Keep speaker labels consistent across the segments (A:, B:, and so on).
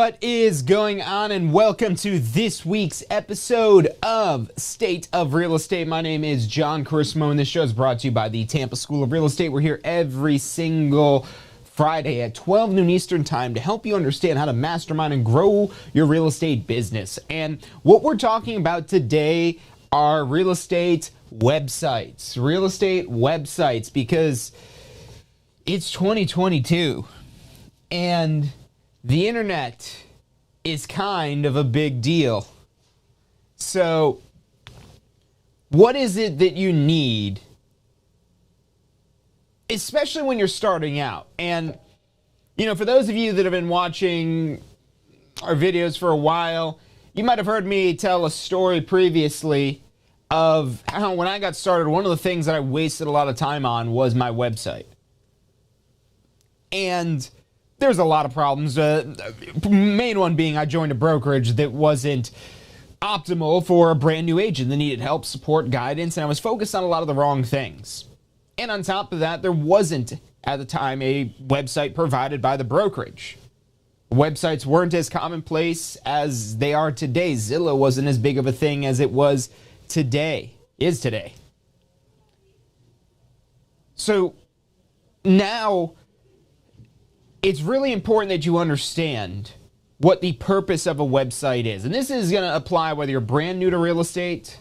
A: What is going on, and welcome to this week's episode of State of Real Estate. My name is John Carismo, and this show is brought to you by the Tampa School of Real Estate. We're here every single Friday at 12 noon Eastern Time to help you understand how to mastermind and grow your real estate business. And what we're talking about today are real estate websites. Real estate websites, because it's 2022, and the internet is kind of a big deal. So, what is it that you need, especially when you're starting out? And, you know, for those of you that have been watching our videos for a while, you might have heard me tell a story previously of how when I got started, one of the things that I wasted a lot of time on was my website. And there's a lot of problems. Main one being I joined a brokerage that wasn't optimal for a brand new agent that needed help, support, guidance, and I was focused on a lot of the wrong things. And on top of that, there wasn't, at the time, a website provided by the brokerage. Websites weren't as commonplace as they are today. Zillow wasn't as big of a thing as it was today, is today. So now it's really important that you understand what the purpose of a website is. And this is going to apply whether you're brand new to real estate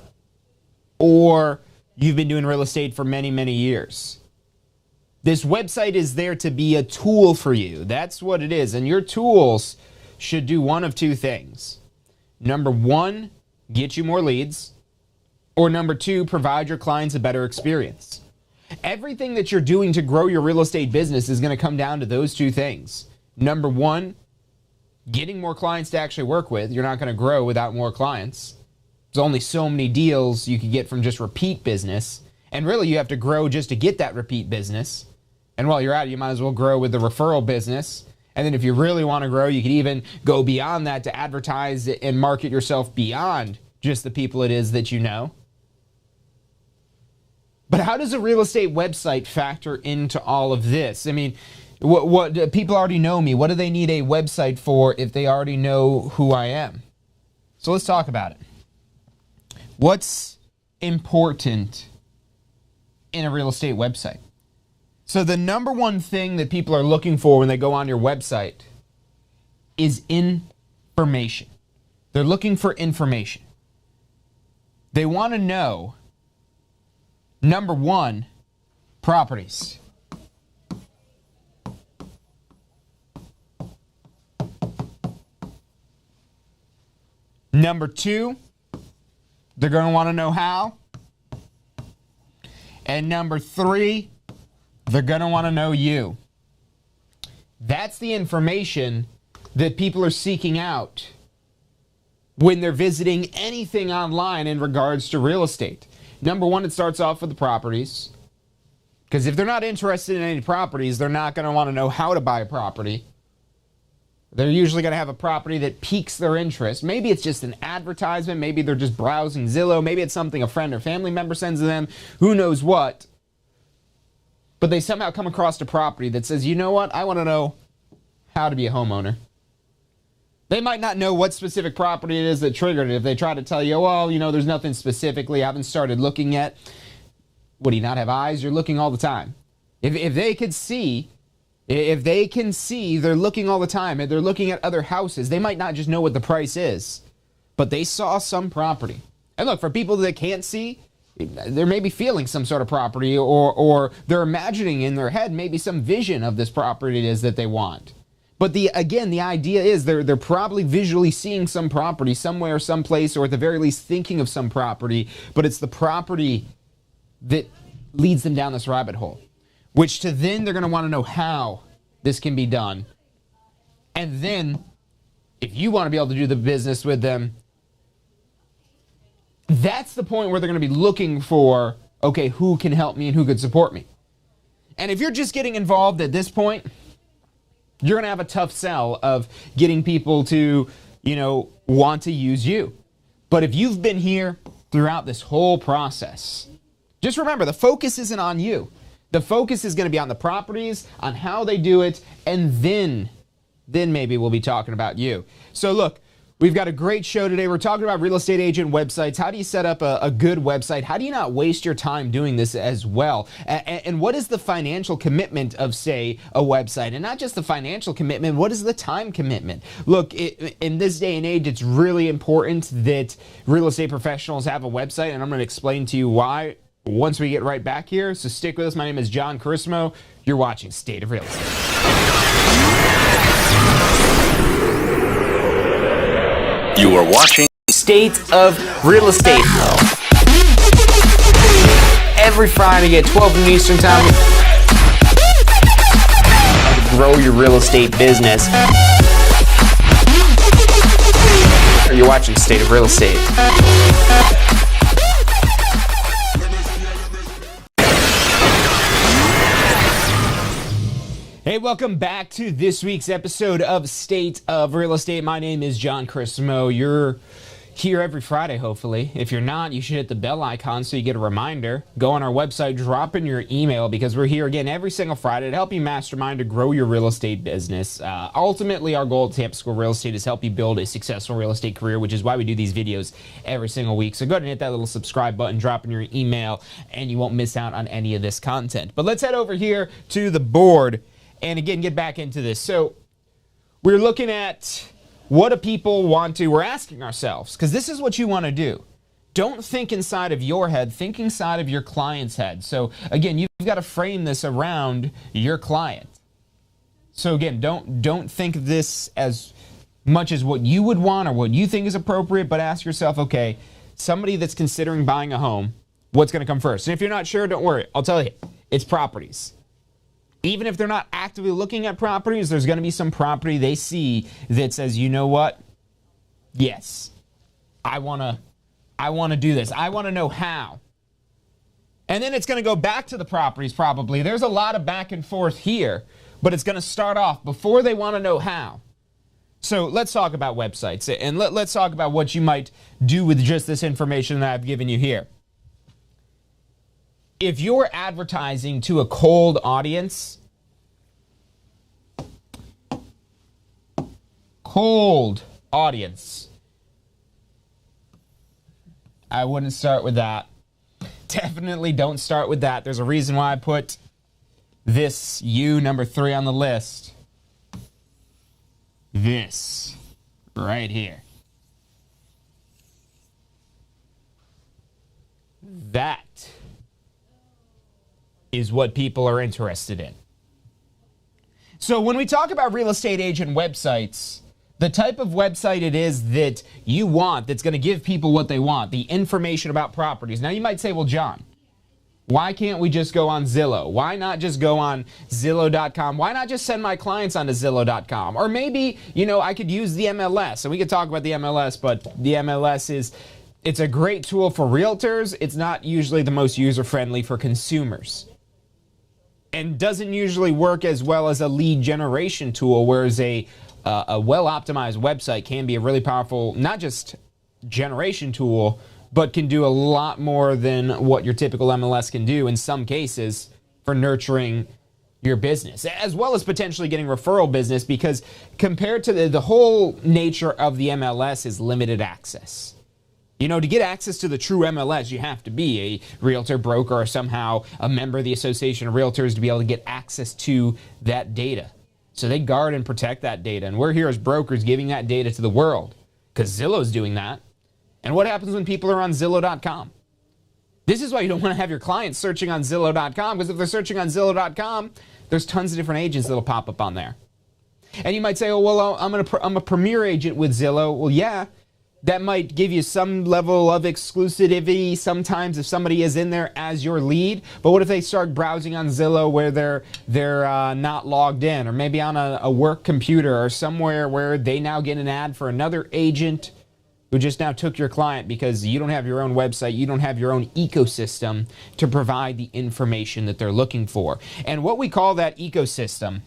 A: or you've been doing real estate for many, many years. This website is there to be a tool for you. That's what it is. And your tools should do one of two things. Number one, get you more leads. Or number two, provide your clients a better experience. Everything that you're doing to grow your real estate business is going to come down to those two things. Number one, getting more clients to actually work with. You're not going to grow without more clients. There's only so many deals you can get from just repeat business. And really, you have to grow just to get that repeat business. And while you're at it, you might as well grow with the referral business. And then if you really want to grow, you could even go beyond that to advertise and market yourself beyond just the people it is that you know. But how does a real estate website factor into all of this? I mean, what people already know me. What do they need a website for if they already know who I am? So let's talk about it. What's important in a real estate website? So the number one thing that people are looking for when they go on your website is information. They're looking for information. They want to know, number one, properties. Number two, they're going to want to know how. And number three, they're going to want to know you. That's the information that people are seeking out when they're visiting anything online in regards to real estate. Number one, it starts off with the properties. Because if they're not interested in any properties, they're not going to want to know how to buy a property. They're usually going to have a property that piques their interest. Maybe it's just an advertisement. Maybe they're just browsing Zillow. Maybe it's something a friend or family member sends to them. Who knows what. But they somehow come across a property that says, you know what? I want to know how to be a homeowner. They might not know what specific property it is that triggered it. If they try to tell you, well, you know, there's nothing specifically, I haven't started looking yet. What, do you not have eyes? You're looking all the time. If they could see, if they can see, they're looking all the time, and they're looking at other houses. They might not just know what the price is, but they saw some property. And look, for people that can't see, they're maybe feeling some sort of property, or they're imagining in their head maybe some vision of this property it is that they want. But the idea is they're probably visually seeing some property somewhere, someplace, or at the very least thinking of some property, but it's the property that leads them down this rabbit hole, which to then they're going to want to know how this can be done. And then, if you want to be able to do the business with them, that's the point where they're going to be looking for, okay, who can help me and who could support me? And if you're just getting involved at this point, you're going to have a tough sell of getting people to, you know, want to use you. But if you've been here throughout this whole process, just remember, the focus isn't on you. The focus is going to be on the properties, on how they do it, and then then maybe we'll be talking about you. So look, we've got a great show today. We're talking about real estate agent websites. How do you set up a good website? How do you not waste your time doing this as well? And what is the financial commitment of, say, a website? And not just the financial commitment, what is the time commitment? Look, in this day and age, it's really important that real estate professionals have a website, and I'm going to explain to you why once we get right back here. So stick with us. My name is John Carissimo. You're watching State of Real Estate.
B: You are watching
C: State of Real Estate. Every Friday at 12 noon Eastern Time. Grow your real estate business. You're watching State of Real Estate.
A: Hey, welcome back to this week's episode of State of Real Estate. My name is John Carissimo. You're here every Friday, hopefully. If you're not, you should hit the bell icon so you get a reminder. Go on our website, drop in your email, because we're here again every single Friday to help you mastermind to grow your real estate business. Ultimately, our goal at Tampa School Real Estate is help you build a successful real estate career, which is why we do these videos every single week. So go ahead and hit that little subscribe button, drop in your email, and you won't miss out on any of this content. But let's head over here to the board and again, get back into this. So we're looking at what do people want to, we're asking ourselves, because this is what you want to do. Don't think inside of your head, think inside of your client's head. So again, you've got to frame this around your client. So again, don't think of this as much as what you would want or what you think is appropriate, but ask yourself, okay, somebody that's considering buying a home, what's going to come first? And if you're not sure, don't worry. I'll tell you, it's properties. Even if they're not actively looking at properties, there's going to be some property they see that says, you know what? Yes, I want to do this. I want to know how. And then it's going to go back to the properties probably. There's a lot of back and forth here, but it's going to start off before they want to know how. So let's talk about websites, and let's talk about what you might do with just this information that I've given you here. If you're advertising to a cold audience, I wouldn't start with that. Definitely don't start with that. There's a reason why I put this U number 3 on the list. This right here. That is what people are interested in. So when we talk about real estate agent websites, the type of website it is that you want that's going to give people what they want, the information about properties. Now you might say, well, John, why can't we just go on Zillow? Why not just go on Zillow.com? Why not just send my clients onto Zillow.com? Or maybe, you know, I could use the MLS. And we could talk about the MLS, but the MLS it's a great tool for realtors. It's not usually the most user-friendly for consumers, and doesn't usually work as well as a lead generation tool, whereas a well-optimized website can be a really powerful, not just generation tool, but can do a lot more than what your typical MLS can do in some cases for nurturing your business, as well as potentially getting referral business, because compared to the whole nature of the MLS is limited access. You know, to get access to the true MLS, you have to be a realtor, broker, or somehow a member of the Association of Realtors to be able to get access to that data. So they guard and protect that data. And we're here as brokers giving that data to the world, because Zillow's doing that. And what happens when people are on Zillow.com? This is why you don't want to have your clients searching on Zillow.com, because if they're searching on Zillow.com, there's tons of different agents that'll pop up on there. And you might say, oh, well, I'm a premier agent with Zillow. Well, yeah. That might give you some level of exclusivity sometimes if somebody is in there as your lead. But what if they start browsing on Zillow where they're not logged in, or maybe on a work computer or somewhere where they now get an ad for another agent who just now took your client because you don't have your own website, you don't have your own ecosystem to provide the information that they're looking for. And what we call that ecosystem,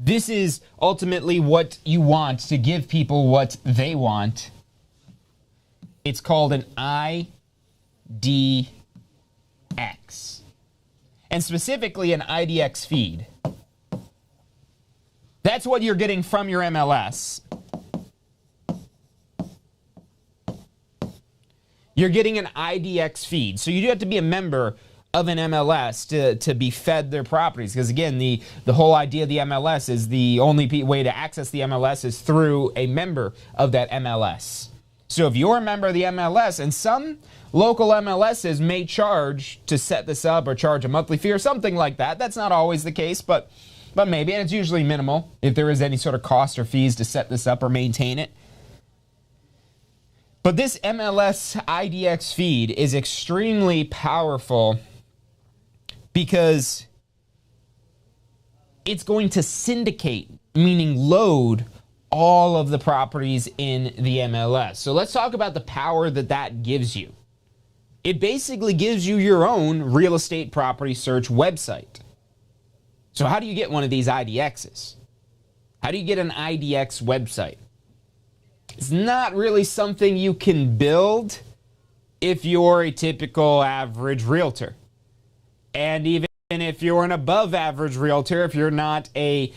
A: this is ultimately what you want to give people what they want. It's called an IDEX. And specifically an IDEX feed. That's what you're getting from your MLS. You're getting an IDEX feed. So you do have to be a member of an MLS to be fed their properties. Because again, the whole idea of the MLS is the only way to access the MLS is through a member of that MLS. So if you're a member of the MLS, and some local MLSs may charge to set this up or charge a monthly fee or something like that. That's not always the case, but maybe, and it's usually minimal if there is any sort of cost or fees to set this up or maintain it. But this MLS IDEX feed is extremely powerful because it's going to syndicate, meaning load all of the properties in the MLS. So let's talk about the power that gives you. It basically gives you your own real estate property search website. So how do you get one of these IDXs? How do you get an IDX website? It's not really something you can build if you're a typical average realtor. And even if you're an above average realtor, if you're not a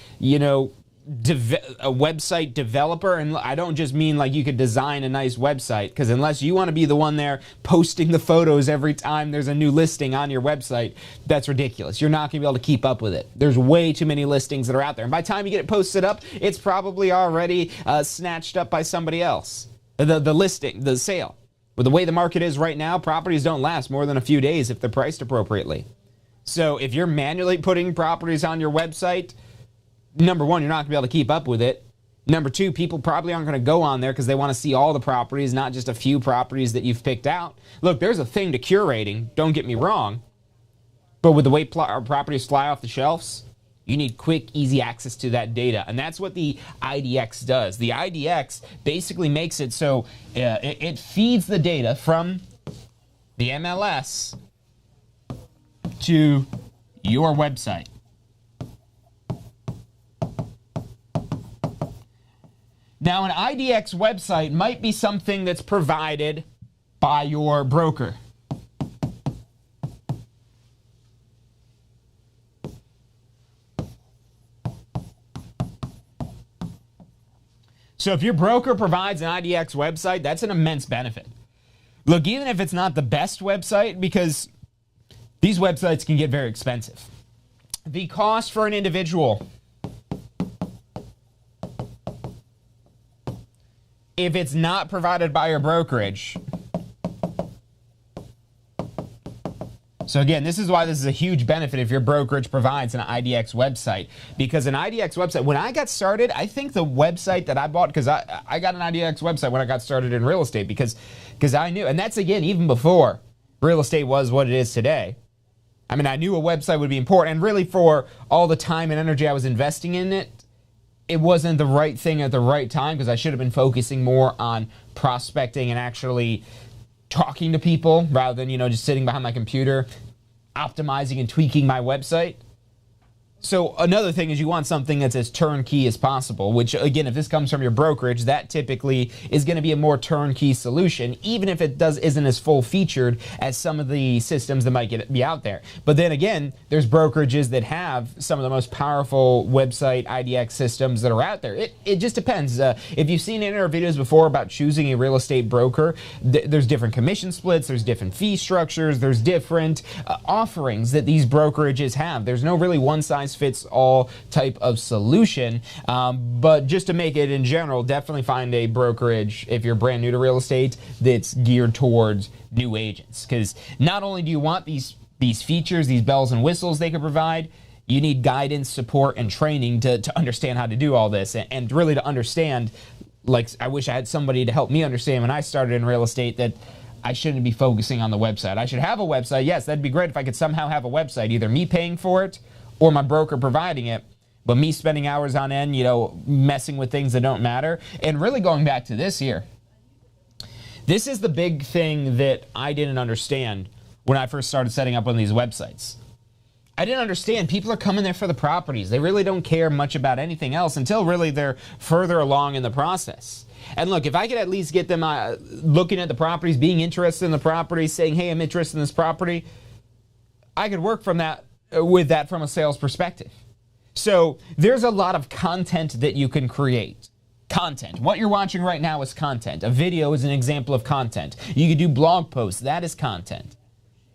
A: website developer, and I don't just mean like you could design a nice website, because unless you want to be the one there posting the photos every time there's a new listing on your website, that's ridiculous. You're not going to be able to keep up with it. There's way too many listings that are out there, and by the time you get it posted up, it's probably already snatched up by somebody else. The sale. With the way the market is right now, properties don't last more than a few days if they're priced appropriately. So if you're manually putting properties on your website, number one, you're not going to be able to keep up with it. Number two, people probably aren't going to go on there because they want to see all the properties, not just a few properties that you've picked out. Look, there's a thing to curating, don't get me wrong. But with the way our properties fly off the shelves, you need quick, easy access to that data. And that's what the IDX does. The IDX basically makes it so it feeds the data from the MLS to your website. Now, an IDX website might be something that's provided by your broker. So if your broker provides an IDX website, that's an immense benefit. Look, even if it's not the best website, because these websites can get very expensive. The cost for an individual, if it's not provided by your brokerage. So again, this is why this is a huge benefit if your brokerage provides an IDX website. Because an IDX website, when I got started, I think the website that I bought, because I got an IDX website when I got started in real estate, because I knew, and that's again, even before real estate was what it is today. I mean, I knew a website would be important, and really for all the time and energy I was investing in it, it wasn't the right thing at the right time, because I should have been focusing more on prospecting and actually talking to people rather than, just sitting behind my computer, optimizing and tweaking my website. So another thing is you want something that's as turnkey as possible, which again, if this comes from your brokerage, that typically is going to be a more turnkey solution, even if it isn't as full featured as some of the systems that might be out there. But then again, there's brokerages that have some of the most powerful website IDX systems that are out there. It just depends. If you've seen in our videos before about choosing a real estate broker, there's different commission splits, there's different fee structures, there's different offerings that these brokerages have. There's no really one size fits all type of solution, but just to make it in general, definitely find a brokerage if you're brand new to real estate that's geared towards new agents, because not only do you want these features, these bells and whistles they can provide, you need guidance, support, and training to understand how to do all this, and really to understand, like I wish I had somebody to help me understand when I started in real estate, that I shouldn't be focusing on the website. I should have a website. Yes, that'd be great if I could somehow have a website, either me paying for it or my broker providing it, but me spending hours on end, messing with things that don't matter. And really going back to this here, this is the big thing that I didn't understand when I first started setting up one of these websites. I didn't understand people are coming there for the properties. They really don't care much about anything else until really they're further along in the process. And look, if I could at least get them looking at the properties, being interested in the property, saying, hey, I'm interested in this property, I could work with that from a sales perspective. So there's a lot of content that you can create. Content. What you're watching right now is content. A video is an example of content. You can do blog posts. That is content.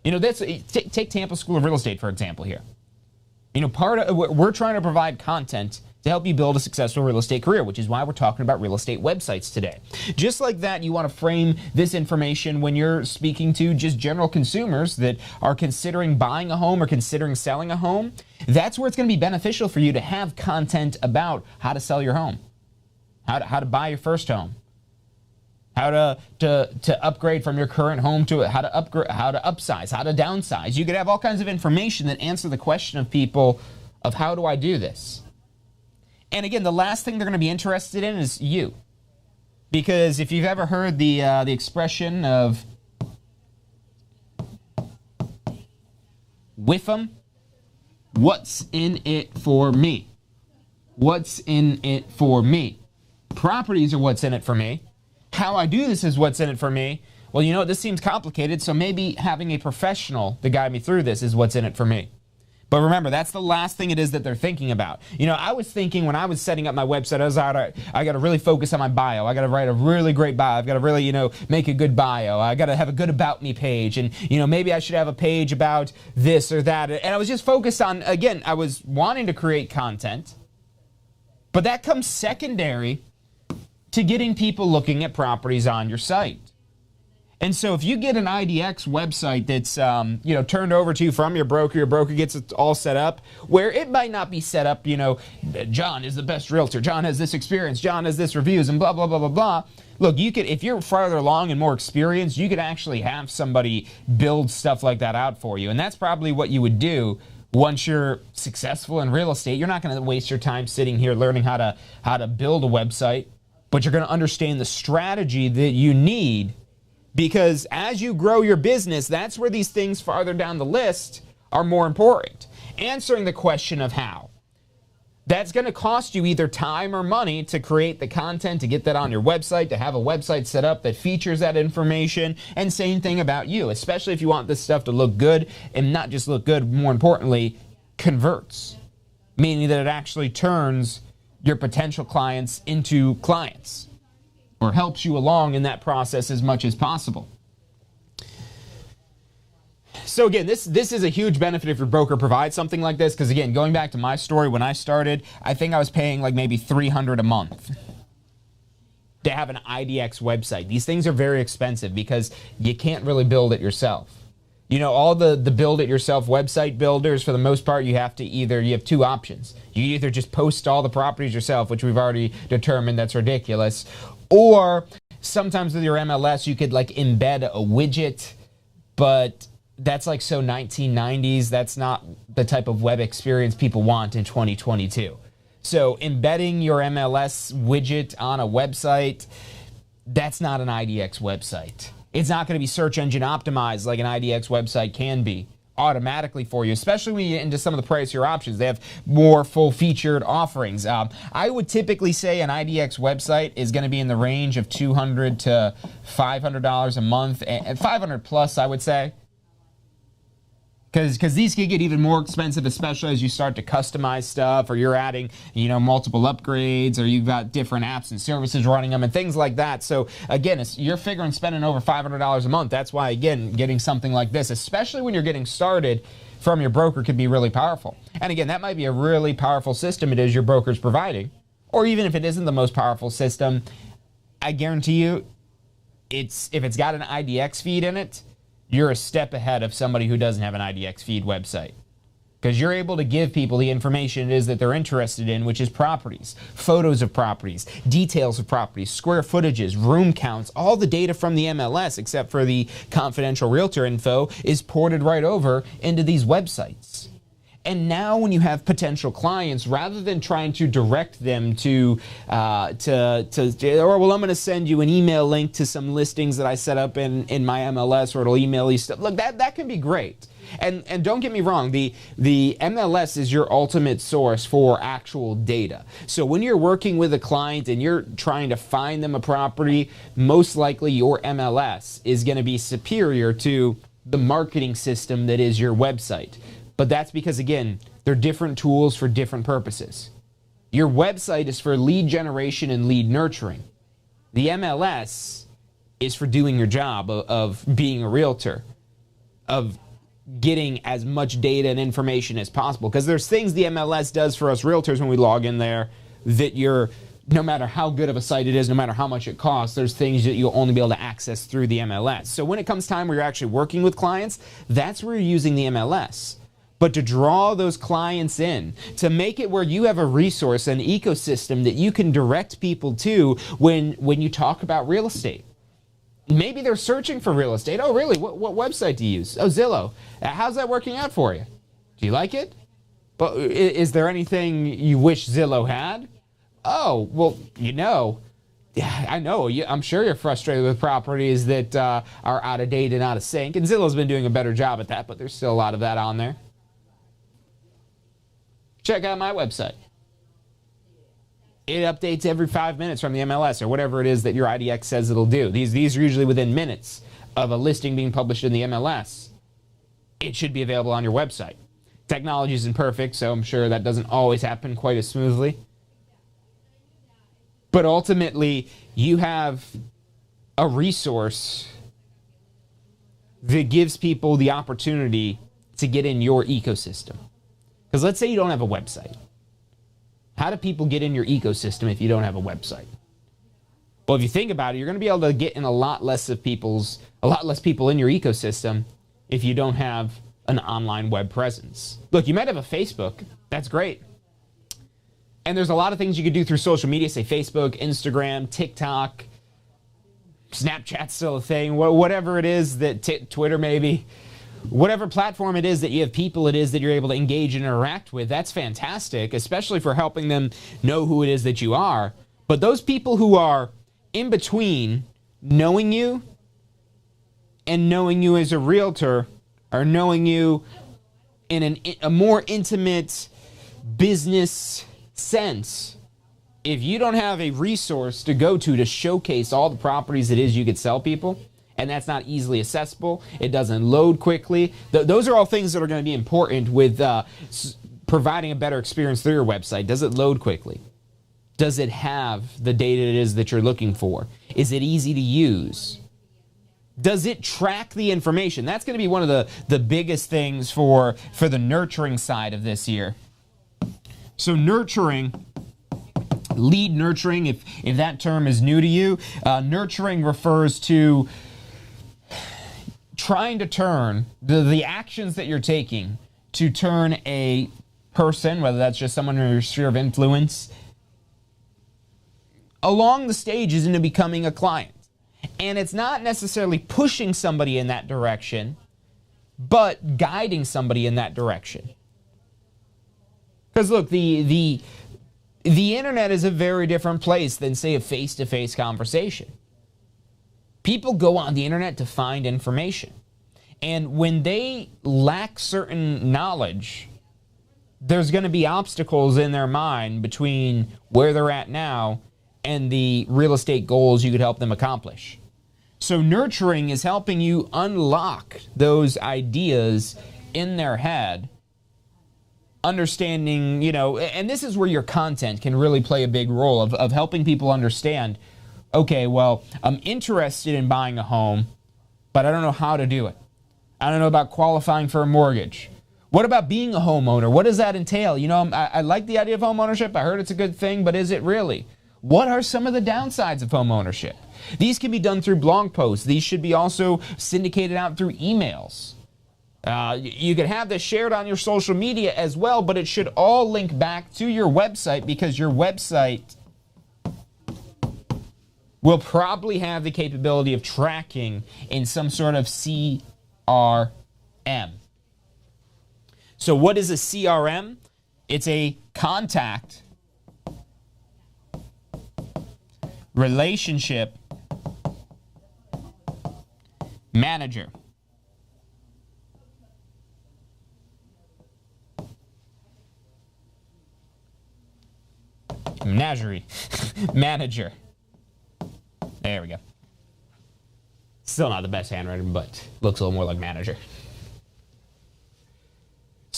A: You know, take Tampa School of Real Estate, for example, here. You know, we're trying to provide content to help you build a successful real estate career, which is why we're talking about real estate websites today. Just like that, you want to frame this information when you're speaking to just general consumers that are considering buying a home or considering selling a home. That's where it's going to be beneficial for you to have content about how to sell your home, how to buy your first home, how to upgrade from your current home to how to upgrade, how to upsize, how to downsize. You could have all kinds of information that answer the question of people of how do I do this? And again, the last thing they're going to be interested in is you. Because if you've ever heard the expression of with them, what's in it for me? What's in it for me? Properties are what's in it for me. How I do this is what's in it for me. Well, you know, this seems complicated, so maybe having a professional to guide me through this is what's in it for me. But remember, that's the last thing it is that they're thinking about. You know, I was thinking when I was setting up my website, I was like, all right, I got to really focus on my bio. I got to write a really great bio. I've got to really, you know, make a good bio. I got to have a good about me page. And, you know, maybe I should have a page about this or that. And I was just focused on, again, I was wanting to create content. But that comes secondary to getting people looking at properties on your site. And so if you get an IDEX website that's, you know, turned over to you from your broker gets it all set up, where it might not be set up, you know, John is the best realtor, John has this experience, John has this reviews, and blah, blah, blah, blah, blah. Look, you could, if you're farther along and more experienced, you could actually have somebody build stuff like that out for you. And that's probably what you would do once you're successful in real estate. You're not going to waste your time sitting here learning how to build a website, but you're going to understand the strategy that you need. Because as you grow your business, that's where these things farther down the list are more important. Answering the question of how. That's going to cost you either time or money to create the content, to get that on your website, to have a website set up that features that information, and same thing about you, especially if you want this stuff to look good, and not just look good, more importantly, converts. Meaning that it actually turns your potential clients into clients, or helps you along in that process as much as possible. So again, this is a huge benefit if your broker provides something like this, because again, going back to my story, when I started, I think I was paying like maybe $300 a month to have an IDEX website. These things are very expensive because you can't really build it yourself. You know, all the build it yourself website builders, for the most part, you have two options. You either just post all the properties yourself, which we've already determined that's ridiculous, or sometimes with your MLS, you could like embed a widget, but that's like so 1990s. That's not the type of web experience people want in 2022. So embedding your MLS widget on a website, that's not an IDEX website. It's not going to be search engine optimized like an IDEX website can be automatically for you, especially when you get into some of the pricier options. They have more full-featured offerings. I would typically say an IDEX website is going to be in the range of $200 to $500 a month, and $500 plus, I would say. Because these can get even more expensive, especially as you start to customize stuff, or you're adding, you know, multiple upgrades, or you've got different apps and services running them and things like that. So again, you're figuring spending over $500 a month. That's why, again, getting something like this, especially when you're getting started from your broker, could be really powerful. And again, that might be a really powerful system it is your broker's providing. Or even if it isn't the most powerful system, I guarantee you, if it's got an IDEX feed in it, you're a step ahead of somebody who doesn't have an IDEX feed website. Because you're able to give people the information it is that they're interested in, which is properties, photos of properties, details of properties, square footages, room counts. All the data from the MLS, except for the confidential realtor info, is ported right over into these websites. And now when you have potential clients, rather than trying to direct them to I'm going to send you an email link to some listings that I set up in my MLS, or it'll email you stuff. Look, that can be great. And don't get me wrong, the MLS is your ultimate source for actual data. So when you're working with a client and you're trying to find them a property, most likely your MLS is going to be superior to the marketing system that is your website. But that's because, again, They're different tools for different purposes. Your website is for lead generation and lead nurturing. The MLS is for doing your job of being a realtor, of getting as much data and information as possible. Because there's things the MLS does for us realtors when we log in there that no matter how good of a site it is, no matter how much it costs, there's things that you'll only be able to access through the MLS. So when it comes time where you're actually working with clients, that's where you're using the MLS. But to draw those clients in, to make it where you have a resource, an ecosystem that you can direct people to when you talk about real estate. Maybe they're searching for real estate. Oh, really? What website do you use? Oh, Zillow. How's that working out for you? Do you like it? But is there anything you wish Zillow had? Oh, well, I know. I'm sure you're frustrated with properties that are out of date and out of sync. And Zillow's been doing a better job at that, but there's still a lot of that on there. Check out my website. It updates every 5 minutes from the MLS or whatever it is that your IDEX says it'll do. These are usually within minutes of a listing being published in the MLS. It should be available on your website. Technology isn't perfect, so I'm sure that doesn't always happen quite as smoothly. But ultimately, you have a resource that gives people the opportunity to get in your ecosystem. Because let's say you don't have a website. How do people get in your ecosystem if you don't have a website? Well, if you think about it, you're going to be able to get in a lot less people in your ecosystem if you don't have an online web presence. Look, you might have a Facebook. That's great. And there's a lot of things you could do through social media, say Facebook, Instagram, TikTok, Snapchat's still a thing, whatever it is that Twitter maybe. Whatever platform it is that you have people it is that you're able to engage and interact with, that's fantastic, especially for helping them know who it is that you are. But those people who are in between knowing you and knowing you as a realtor, or knowing you in a more intimate business sense, if you don't have a resource to go to showcase all the properties it is you could sell people, and that's not easily accessible, it doesn't load quickly. Those are all things that are going to be important with providing a better experience through your website. Does it load quickly? Does it have the data it is that you're looking for? Is it easy to use? Does it track the information? That's going to be one of the biggest things for the nurturing side of this year. So nurturing, lead nurturing, if that term is new to you, nurturing refers to trying to turn the actions that you're taking to turn a person, whether that's just someone in your sphere of influence, along the stages into becoming a client. And it's not necessarily pushing somebody in that direction, but guiding somebody in that direction. Because look, the internet is a very different place than, say, a face-to-face conversation. People go on the internet to find information. And when they lack certain knowledge, there's going to be obstacles in their mind between where they're at now and the real estate goals you could help them accomplish. So nurturing is helping you unlock those ideas in their head, understanding, and this is where your content can really play a big role of helping people understand, okay, well, I'm interested in buying a home, but I don't know how to do it. I don't know about qualifying for a mortgage. What about being a homeowner? What does that entail? I like the idea of home ownership. I heard it's a good thing, but is it really? What are some of the downsides of home ownership? These can be done through blog posts. These should be also syndicated out through emails. You can have this shared on your social media as well, but it should all link back to your website, because your website will probably have the capability of tracking in some sort of CRM. So what is a CRM? It's a contact relationship manager. Menagerie manager. There we go. Still not the best handwriting, but looks a little more like manager.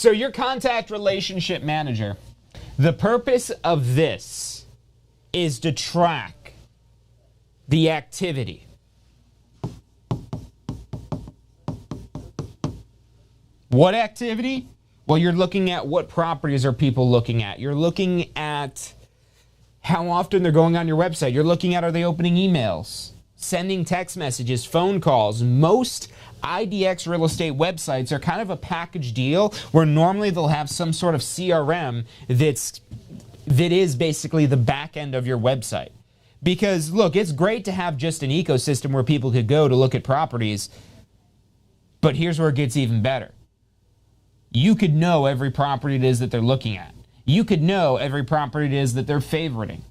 A: So your contact relationship manager, the purpose of this is to track the activity. What activity? Well, you're looking at what properties are people looking at. You're looking at how often they're going on your website. You're looking at, are they opening emails, sending text messages, phone calls. Most IDEX real estate websites are kind of a package deal where normally they'll have some sort of CRM that is basically the back end of your website. Because look, it's great to have just an ecosystem where people could go to look at properties, but here's where it gets even better. You could know every property it is that they're looking at. You could know every property it is that they're favoriting.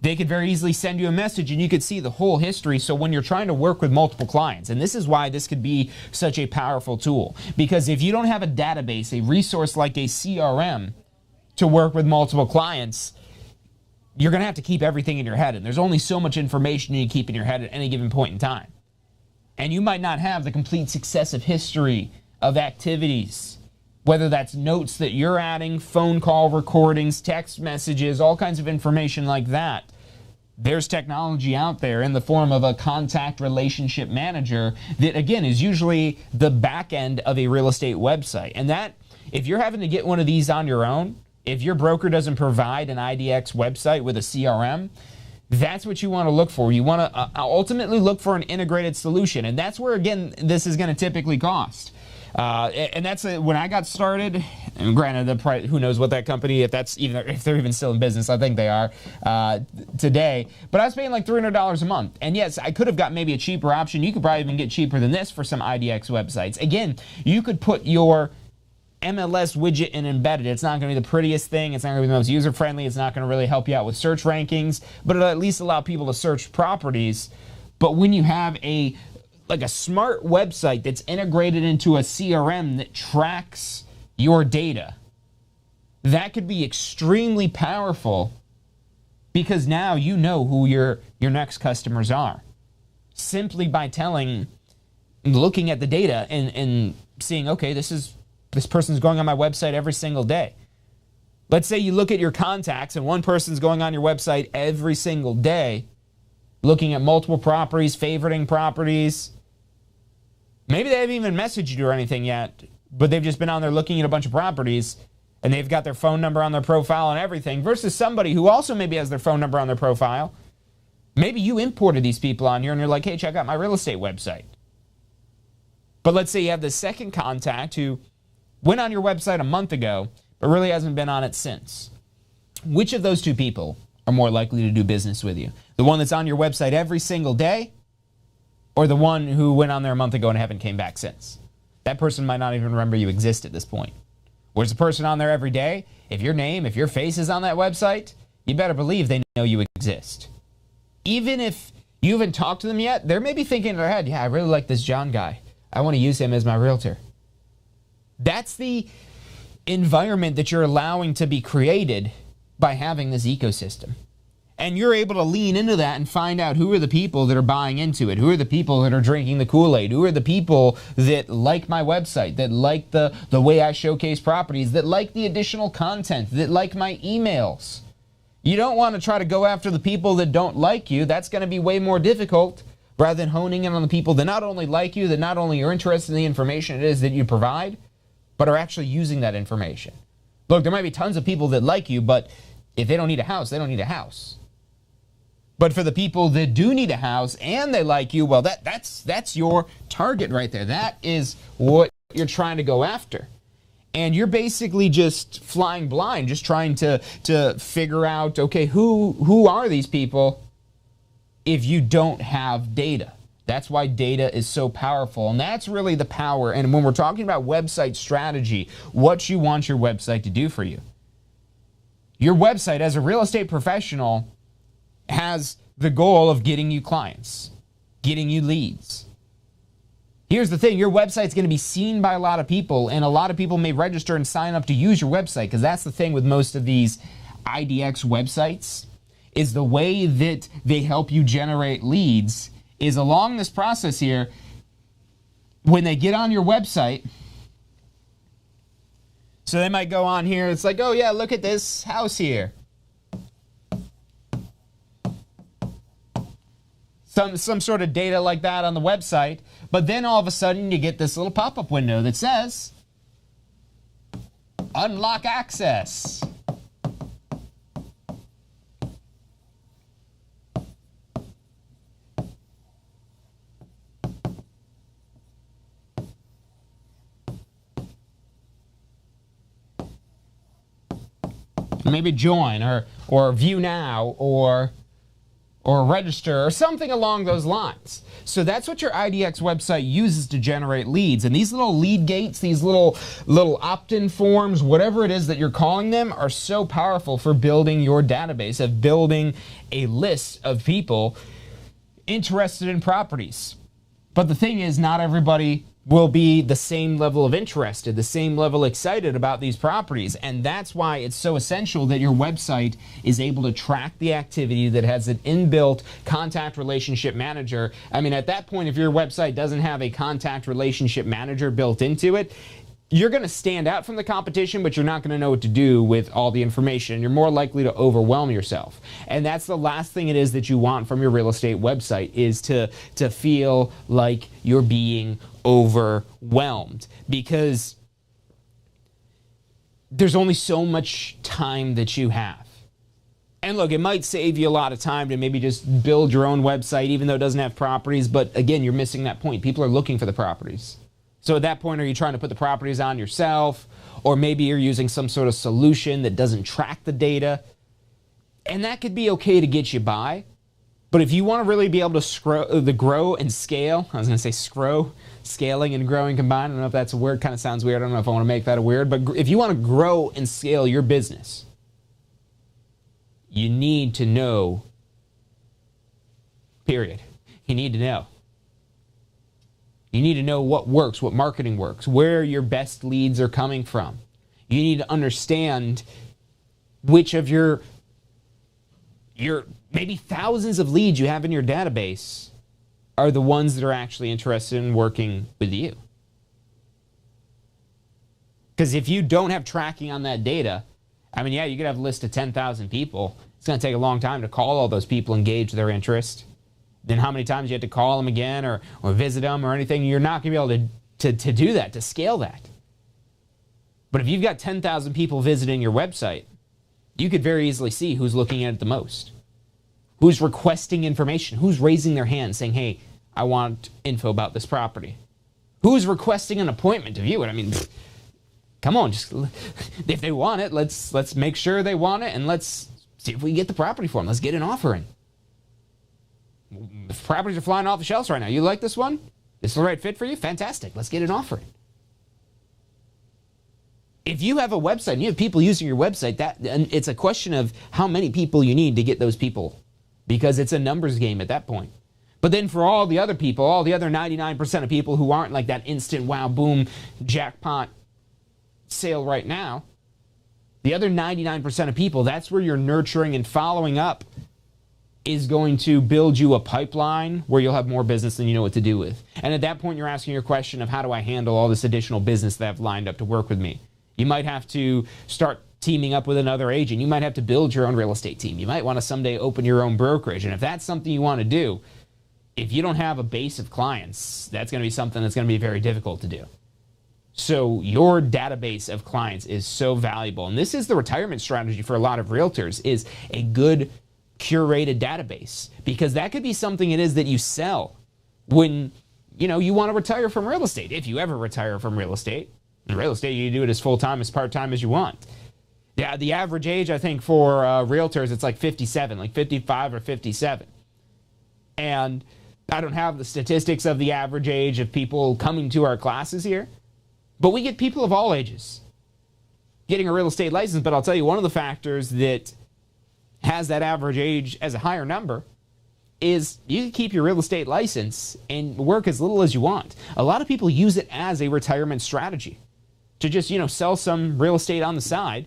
A: They could very easily send you a message and you could see the whole history. So when you're trying to work with multiple clients, and this is why this could be such a powerful tool, because if you don't have a database, a resource like a CRM to work with multiple clients, you're going to have to keep everything in your head. And there's only so much information you keep in your head at any given point in time. And you might not have the complete successive history of activities, whether that's notes that you're adding, phone call recordings, text messages, all kinds of information like that. There's technology out there in the form of a contact relationship manager that, again, is usually the back end of a real estate website. And that, if you're having to get one of these on your own, if your broker doesn't provide an IDEX website with a CRM, that's what you want to look for. You want to ultimately look for an integrated solution. And that's where, again, this is going to typically cost. And that's when I got started. And granted, the price, who knows what that company, if they're even still in business. I think they are today. But I was paying like $300 a month. And yes, I could have got maybe a cheaper option. You could probably even get cheaper than this for some IDEX websites. Again, you could put your MLS widget and embed it. It's not going to be the prettiest thing. It's not going to be the most user friendly. It's not going to really help you out with search rankings. But it'll at least allow people to search properties. But when you have a smart website that's integrated into a CRM that tracks your data, that could be extremely powerful, because now you know who your next customers are. Simply by looking at the data and seeing, okay, this person's going on my website every single day. Let's say you look at your contacts and one person's going on your website every single day, looking at multiple properties, favoriting properties. Maybe they haven't even messaged you or anything yet, but they've just been on there looking at a bunch of properties, and they've got their phone number on their profile and everything, versus somebody who also maybe has their phone number on their profile. Maybe you imported these people on here and you're like, hey, check out my real estate website. But let's say you have the second contact who went on your website a month ago, but really hasn't been on it since. Which of those two people are more likely to do business with you? The one that's on your website every single day, or the one who went on there a month ago and haven't came back since? That person might not even remember you exist at this point. Whereas the person on there every day, if your face is on that website, you better believe they know you exist. Even if you haven't talked to them yet, they're maybe thinking in their head, yeah, I really like this John guy. I want to use him as my realtor. That's the environment that you're allowing to be created by having this ecosystem. And you're able to lean into that and find out who are the people that are buying into it, who are the people that are drinking the Kool-Aid, who are the people that like my website, that like the way I showcase properties, that like the additional content, that like my emails. You don't want to try to go after the people that don't like you. That's going to be way more difficult, rather than honing in on the people that not only like you, that not only are interested in the information it is that you provide, but are actually using that information. Look, there might be tons of people that like you, but if they don't need a house, they don't need a house. But for the people that do need a house and they like you, well, that's your target right there. That is what you're trying to go after. And you're basically just flying blind, just trying to figure out, okay, who are these people if you don't have data? That's why data is so powerful. And that's really the power. And when we're talking about website strategy, what you want your website to do for you. Your website, as a real estate professional, has the goal of getting you clients, getting you leads. Here's the thing, your website's going to be seen by a lot of people, and a lot of people may register and sign up to use your website, because that's the thing with most of these IDEX websites, is the way that they help you generate leads is along this process here. When they get on your website, So they might go on here. It's like, oh yeah, look at this house here. Some sort of data like that on the website. But then all of a sudden you get this little pop-up window that says, unlock access. Maybe join or view now or register or something along those lines. So that's what your IDEX website uses to generate leads. And these little lead gates, these little opt-in forms, whatever it is that you're calling them, are so powerful for building your database, of building a list of people interested in properties. But the thing is, not everybody will be the same level of interested, the same level excited about these properties. And that's why it's so essential that your website is able to track the activity, that has an inbuilt contact relationship manager. I mean, at that point, if your website doesn't have a contact relationship manager built into it, you're going to stand out from the competition, but you're not going to know what to do with all the information. You're more likely to overwhelm yourself. And that's the last thing it is that you want from your real estate website, is to feel like you're being overwhelmed, because there's only so much time that you have. And look, it might save you a lot of time to maybe just build your own website, even though it doesn't have properties. But again, you're missing that point. People are looking for the properties. So at that point, are you trying to put the properties on yourself? Or maybe you're using some sort of solution that doesn't track the data. And that could be okay to get you by. But if you want to really be able to grow and scale, I was going to say scaling and growing combined. I don't know if that's a word, kind of sounds weird. I don't know if I want to make that a word. But if you want to grow and scale your business, you need to know, period. You need to know. You need to know what works, what marketing works, where your best leads are coming from. You need to understand which of your maybe thousands of leads you have in your database are the ones that are actually interested in working with you. Because if you don't have tracking on that data, I mean, yeah, you could have a list of 10,000 people. It's going to take a long time to call all those people, engage their interest. Then how many times you have to call them again or visit them or anything? You're not going to be able to do that, to scale that. But if you've got 10,000 people visiting your website, you could very easily see who's looking at it the most, who's requesting information, who's raising their hand saying, hey, I want info about this property, who's requesting an appointment to view it. I mean, come on, just if they want it, let's make sure they want it, and let's see if we can get the property for them. Let's get an offer in. If properties are flying off the shelves right now, you like this one? This is the right fit for you? Fantastic. Let's get an offer in. If you have a website and you have people using your website, and it's a question of how many people you need to get those people, because it's a numbers game at that point. But then for all the other people, all the other 99% of people who aren't like that instant wow, boom, jackpot sale right now, the other 99% of people, that's where you're nurturing and following up is going to build you a pipeline where you'll have more business than you know what to do with. And at that point, you're asking your question of, how do I handle all this additional business that I've lined up to work with me? You might have to start teaming up with another agent. You might have to build your own real estate team. You might want to someday open your own brokerage. And if that's something you want to do, if you don't have a base of clients, that's going to be something that's going to be very difficult to do. So your database of clients is so valuable. And this is the retirement strategy for a lot of realtors, is a good curated database, because that could be something it is that you sell when you want to retire from real estate. If you ever retire from real estate, in real estate you do it as full-time, as part-time as you want. Yeah, the average age, I think, for realtors, it's like 57, like 55 or 57. And I don't have the statistics of the average age of people coming to our classes here, but we get people of all ages getting a real estate license. But I'll tell you, one of the factors that has that average age as a higher number is you can keep your real estate license and work as little as you want. A lot of people use it as a retirement strategy to just, sell some real estate on the side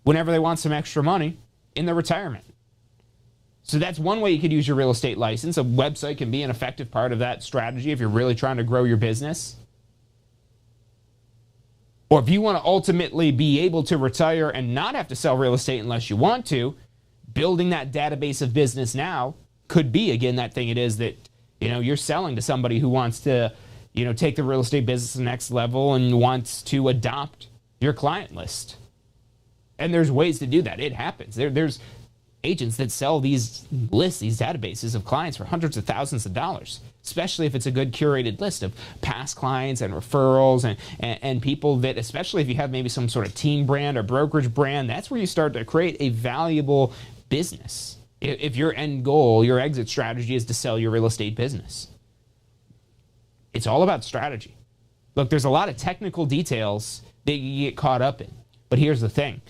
A: whenever they want some extra money in their retirement. So that's one way you could use your real estate license. A website can be an effective part of that strategy if you're really trying to grow your business. Or if you want to ultimately be able to retire and not have to sell real estate unless you want to, building that database of business now could be, again, that thing it is that, you're selling to somebody who wants to, take the real estate business to the next level and wants to adopt your client list. And there's ways to do that. It happens. There's agents that sell these lists, these databases of clients for hundreds of thousands of dollars, especially if it's a good curated list of past clients and referrals and people that, especially if you have maybe some sort of team brand or brokerage brand, that's where you start to create a valuable business. If your end goal, your exit strategy is to sell your real estate business. It's all about strategy. Look, there's a lot of technical details that you get caught up in, but here's the thing.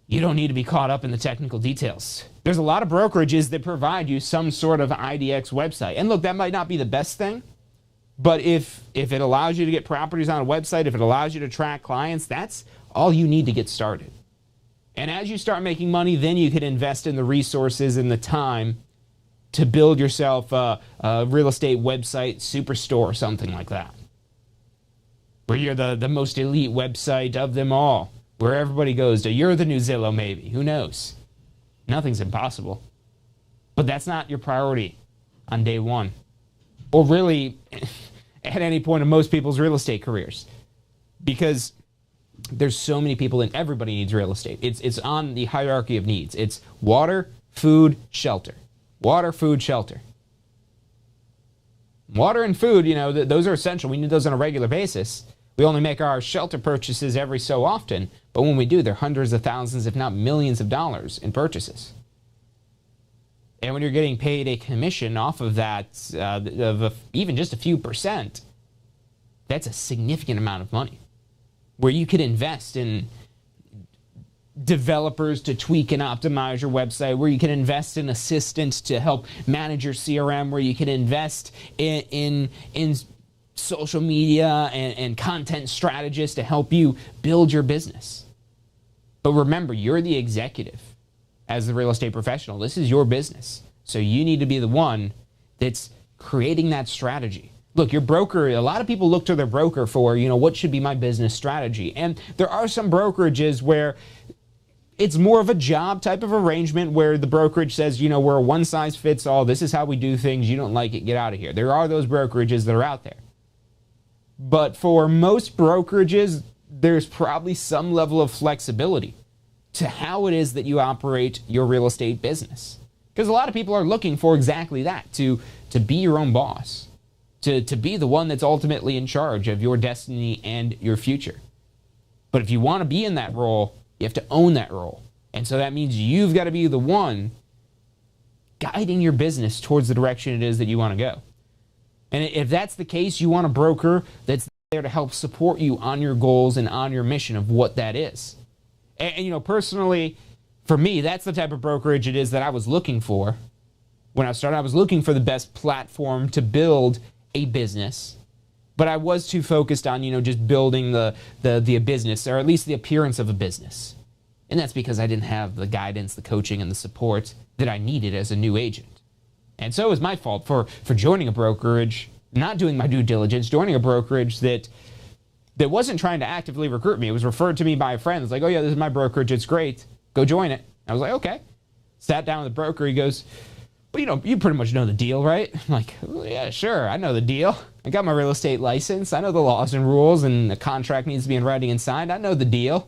A: You don't need to be caught up in the technical details. There's a lot of brokerages that provide you some sort of IDEX website. And look, that might not be the best thing, but if it allows you to get properties on a website, if it allows you to track clients, that's all you need to get started. And as you start making money, then you can invest in the resources and the time to build yourself a real estate website superstore or something like that, where you're the most elite website of them all, where everybody goes to. You're the new Zillow, maybe. Who knows? Nothing's impossible. But that's not your priority on day one, or really at any point in most people's real estate careers, because there's so many people and everybody needs real estate. It's on the hierarchy of needs. It's water, food, shelter. Water, food, shelter. Water and food, those are essential. We need those on a regular basis. We only make our shelter purchases every so often, but when we do, they're hundreds of thousands, if not millions of dollars in purchases. And when you're getting paid a commission off of that, even just a few percent, that's a significant amount of money, where you could invest in developers to tweak and optimize your website, where you can invest in assistants to help manage your CRM, where you can invest in social media and content strategists to help you build your business. But remember, you're the executive as the real estate professional. This is your business. So you need to be the one that's creating that strategy. Look, your broker, a lot of people look to their broker for, what should be my business strategy? And there are some brokerages where it's more of a job type of arrangement where the brokerage says, we're a one size fits all. This is how we do things. You don't like it, get out of here. There are those brokerages that are out there. But for most brokerages, there's probably some level of flexibility to how it is that you operate your real estate business. Because a lot of people are looking for exactly that, to be your own boss, to be the one that's ultimately in charge of your destiny and your future. But if you want to be in that role, you have to own that role. And so that means you've got to be the one guiding your business towards the direction it is that you want to go. And if that's the case, you want a broker that's there to help support you on your goals and on your mission of what that is. And personally, for me, that's the type of brokerage it is that I was looking for. When I started, I was looking for the best platform to build a business. But I was too focused on, just building the business, or at least the appearance of a business. And that's because I didn't have the guidance, the coaching, and the support that I needed as a new agent. And so it was my fault for joining a brokerage, not doing my due diligence, joining a brokerage that wasn't trying to actively recruit me. It was referred to me by a friend. It's like, oh yeah, this is my brokerage. It's great. Go join it. I was like, okay. Sat down with the broker. He goes, but you pretty much know the deal, right? I'm like, oh, yeah, sure. I know the deal. I got my real estate license. I know the laws and rules, and the contract needs to be in writing and signed. I know the deal.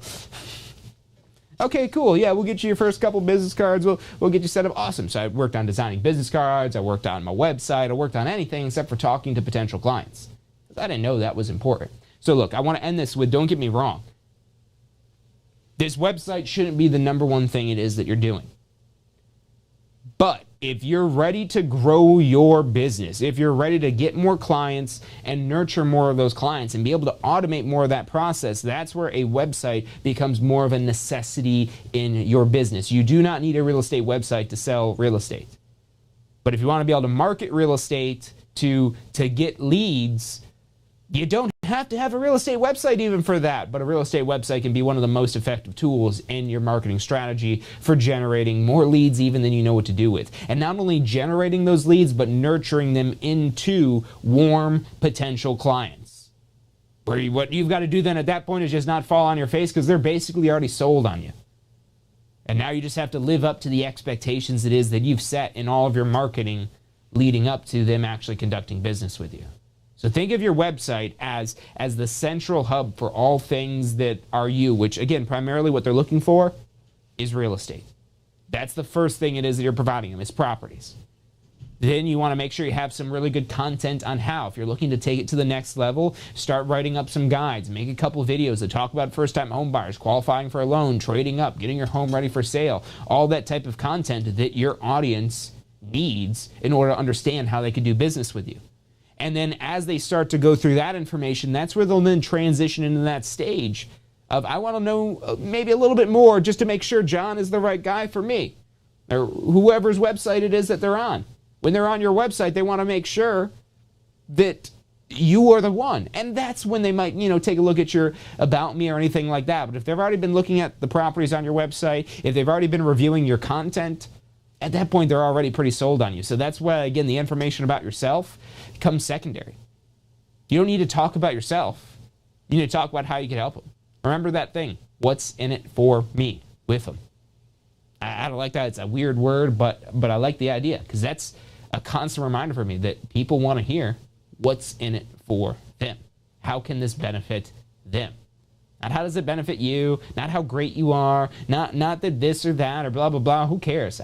A: Okay, cool. Yeah, we'll get you your first couple business cards. We'll get you set up. Awesome. So I worked on designing business cards. I worked on my website. I worked on anything except for talking to potential clients. I didn't know that was important. So look, I want to end this with, don't get me wrong. This website shouldn't be the number one thing it is that you're doing. But if you're ready to grow your business, if you're ready to get more clients and nurture more of those clients and be able to automate more of that process, that's where a website becomes more of a necessity in your business. You do not need a real estate website to sell real estate. But if you want to be able to market real estate to get leads, you don't have to have a real estate website even for that, but a real estate website can be one of the most effective tools in your marketing strategy for generating more leads even than you know what to do with. And not only generating those leads, but nurturing them into warm potential clients, What you've got to do then at that point is just not fall on your face, because they're basically already sold on you. And now you just have to live up to the expectations it is that you've set in all of your marketing leading up to them actually conducting business with you. So think of your website as the central hub for all things that are you, which again, primarily what they're looking for is real estate. That's the first thing it is that you're providing them, is properties. Then you want to make sure you have some really good content on how. If you're looking to take it to the next level, start writing up some guides, make a couple videos that talk about first-time home buyers, qualifying for a loan, trading up, getting your home ready for sale, all that type of content that your audience needs in order to understand how they can do business with you. And then as they start to go through that information, that's where they'll then transition into that stage of, I want to know maybe a little bit more just to make sure John is the right guy for me, or whoever's website it is that they're on. When they're on your website, they want to make sure that you are the one. And that's when they might, take a look at your About Me or anything like that. But if they've already been looking at the properties on your website, if they've already been reviewing your content, at that point, they're already pretty sold on you. So that's why, again, the information about yourself comes secondary. You don't need to talk about yourself. You need to talk about how you can help them. Remember that thing, what's in it for me, with them. I don't like that. It's a weird word, but I like the idea, because that's a constant reminder for me that people want to hear what's in it for them. How can this benefit them? Not how does it benefit you, not how great you are, not that this or that or blah, blah, blah. Who cares?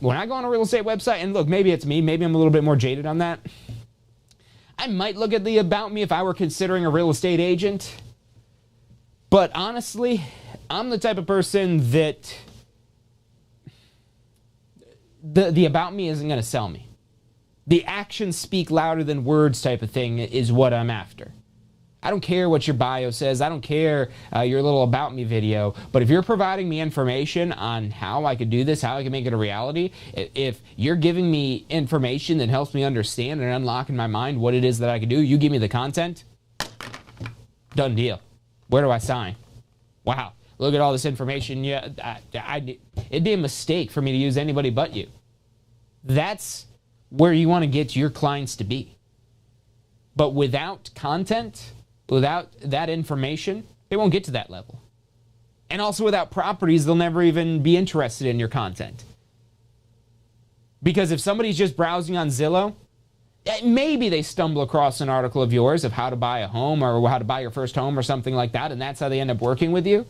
A: When I go on a real estate website, and look, maybe it's me, maybe I'm a little bit more jaded on that. I might look at the About Me if I were considering a real estate agent. But honestly, I'm the type of person that the About Me isn't going to sell me. The actions speak louder than words type of thing is what I'm after. I don't care what your bio says. I don't care your little About Me video. But if you're providing me information on how I could do this, how I can make it a reality, if you're giving me information that helps me understand and unlock in my mind what it is that I can do, you give me the content, done deal. Where do I sign? Wow, look at all this information. Yeah, it'd be a mistake for me to use anybody but you. That's where you want to get your clients to be. But without content, without that information, they won't get to that level. And also without properties, they'll never even be interested in your content. Because if somebody's just browsing on Zillow, maybe they stumble across an article of yours of how to buy a home or how to buy your first home or something like that, and that's how they end up working with you.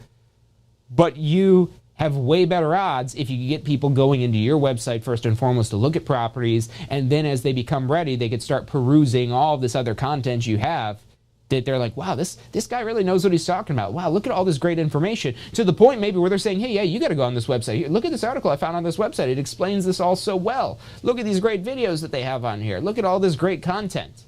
A: But you have way better odds if you get people going into your website first and foremost to look at properties, and then as they become ready, they could start perusing all of this other content you have, that they're like, wow, this guy really knows what he's talking about. Wow, look at all this great information. To the point maybe where they're saying, hey, yeah, you got to go on this website. Here, look at this article I found on this website. It explains this all so well. Look at these great videos that they have on here. Look at all this great content.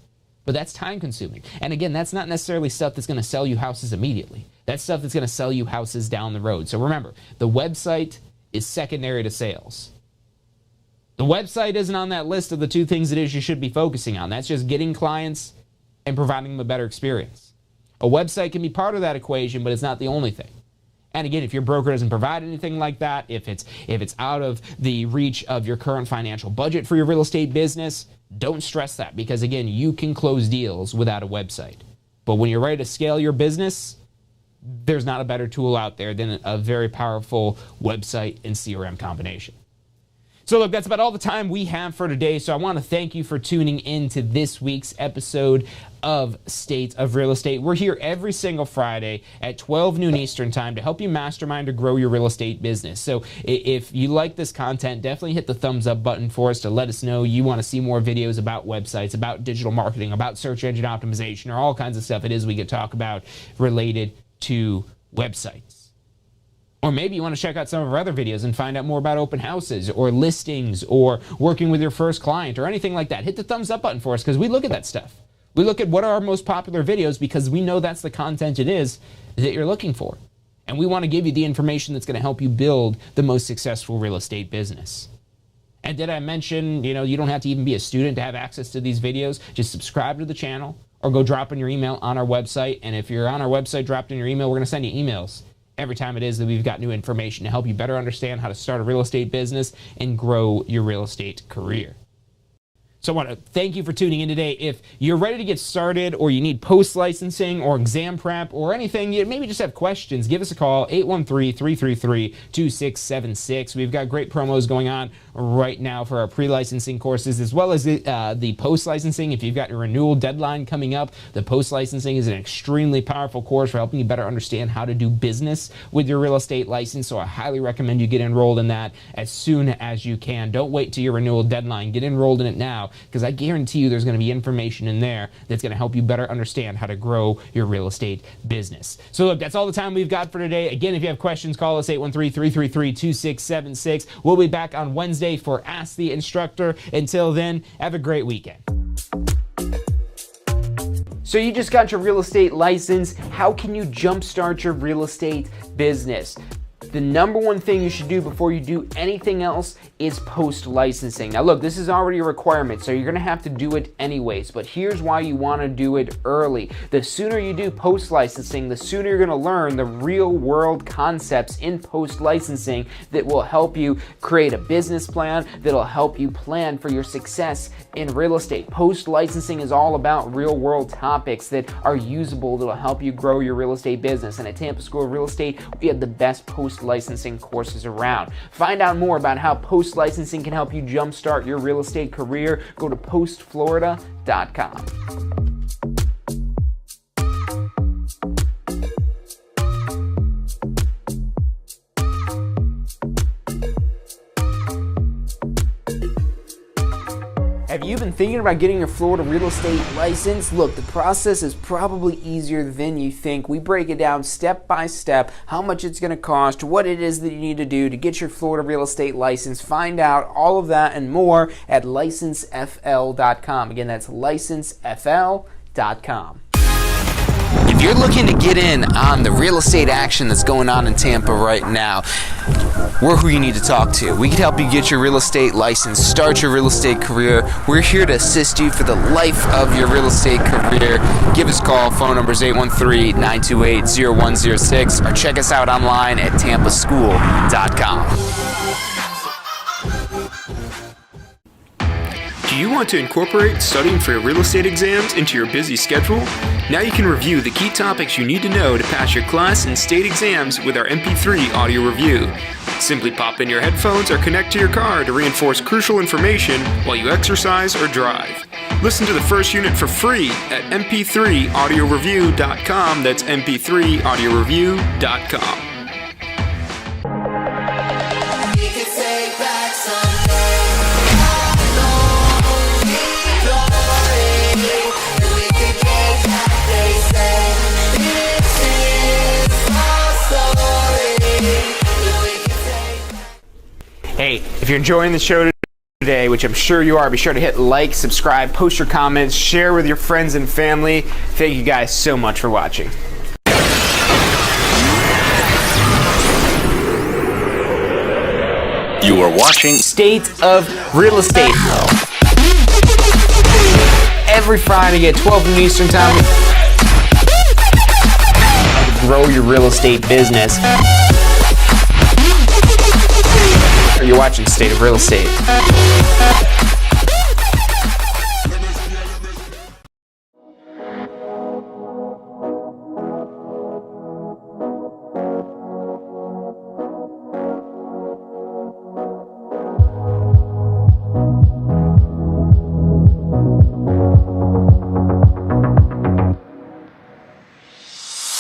A: But that's time consuming. And again, that's not necessarily stuff that's going to sell you houses immediately. That's stuff that's going to sell you houses down the road. So remember, the website is secondary to sales. The website isn't on that list of the two things it is you should be focusing on. That's just getting clients and providing them a better experience. A website can be part of that equation, but it's not the only thing. And again, if your broker doesn't provide anything like that, if it's out of the reach of your current financial budget for your real estate business, don't stress that, because again, you can close deals without a website. But when you're ready to scale your business, there's not a better tool out there than a very powerful website and CRM combination. So look, that's about all the time we have for today. So I want to thank you for tuning in to this week's episode of State of Real Estate. We're here every single Friday at 12 noon Eastern time to help you mastermind or grow your real estate business. So if you like this content, definitely hit the thumbs up button for us to let us know you want to see more videos about websites, about digital marketing, about search engine optimization, or all kinds of stuff it is we could talk about related to websites. Or maybe you want to check out some of our other videos and find out more about open houses or listings or working with your first client or anything like that. Hit the thumbs up button for us, because we look at that stuff. We look at what are our most popular videos, because we know that's the content it is that you're looking for. And we want to give you the information that's going to help you build the most successful real estate business. And did I mention, you don't have to even be a student to have access to these videos. Just subscribe to the channel or go drop in your email on our website. And if you're on our website, drop in your email, we're going to send you emails every time it is that we've got new information to help you better understand how to start a real estate business and grow your real estate career. So I want to thank you for tuning in today. If you're ready to get started or you need post-licensing or exam prep or anything, you maybe just have questions, give us a call, 813-333-2676. We've got great promos going on right now for our pre-licensing courses as well as the post-licensing. If you've got your renewal deadline coming up, the post-licensing is an extremely powerful course for helping you better understand how to do business with your real estate license. So I highly recommend you get enrolled in that as soon as you can. Don't wait till your renewal deadline. Get enrolled in it now, because I guarantee you there's going to be information in there that's going to help you better understand how to grow your real estate business. So look, that's all the time we've got for today. Again, if you have questions, call us 813-333-2676. We'll be back on Wednesday for Ask the Instructor. Until then, have a great weekend.
C: So you just got your real estate license. How can you jumpstart your real estate business? The number one thing you should do before you do anything else is post-licensing. Now look, this is already a requirement, so you're gonna have to do it anyways, but here's why you wanna do it early. The sooner you do post-licensing, the sooner you're gonna learn the real-world concepts in post-licensing that will help you create a business plan, that'll help you plan for your success in real estate. Post-licensing is all about real-world topics that are usable, that'll help you grow your real estate business. And at Tampa School of Real Estate, we have the best post-licensing courses around. Find out more about how post-licensing can help you jumpstart your real estate career. Go to postflorida.com. Have you been thinking about getting your Florida real estate license? Look, the process is probably easier than you think. We break it down step by step, how much it's going to cost, what it is that you need to do to get your Florida real estate license. Find out all of that and more at licensefl.com. Again, that's licensefl.com. If you're looking to get in on the real estate action that's going on in Tampa right now, we're who you need to talk to. We can help you get your real estate license, start your real estate career. We're here to assist you for the life of your real estate career. Give us a call. Phone number is 813-928-0106, or check us out online at tampaschool.com.
B: Do you want to incorporate studying for your real estate exams into your busy schedule? Now you can review the key topics you need to know to pass your class and state exams with our MP3 audio review. Simply pop in your headphones or connect to your car to reinforce crucial information while you exercise or drive. Listen to the first unit for free at mp3audioreview.com. That's mp3audioreview.com.
C: Hey, if you're enjoying the show today, which I'm sure you are, be sure to hit like, subscribe, post your comments, share with your friends and family. Thank you guys so much for watching.
B: You are watching
C: State of Real Estate. Every Friday at 12 noon Eastern Time. Grow your real estate business. You're watching State of Real Estate.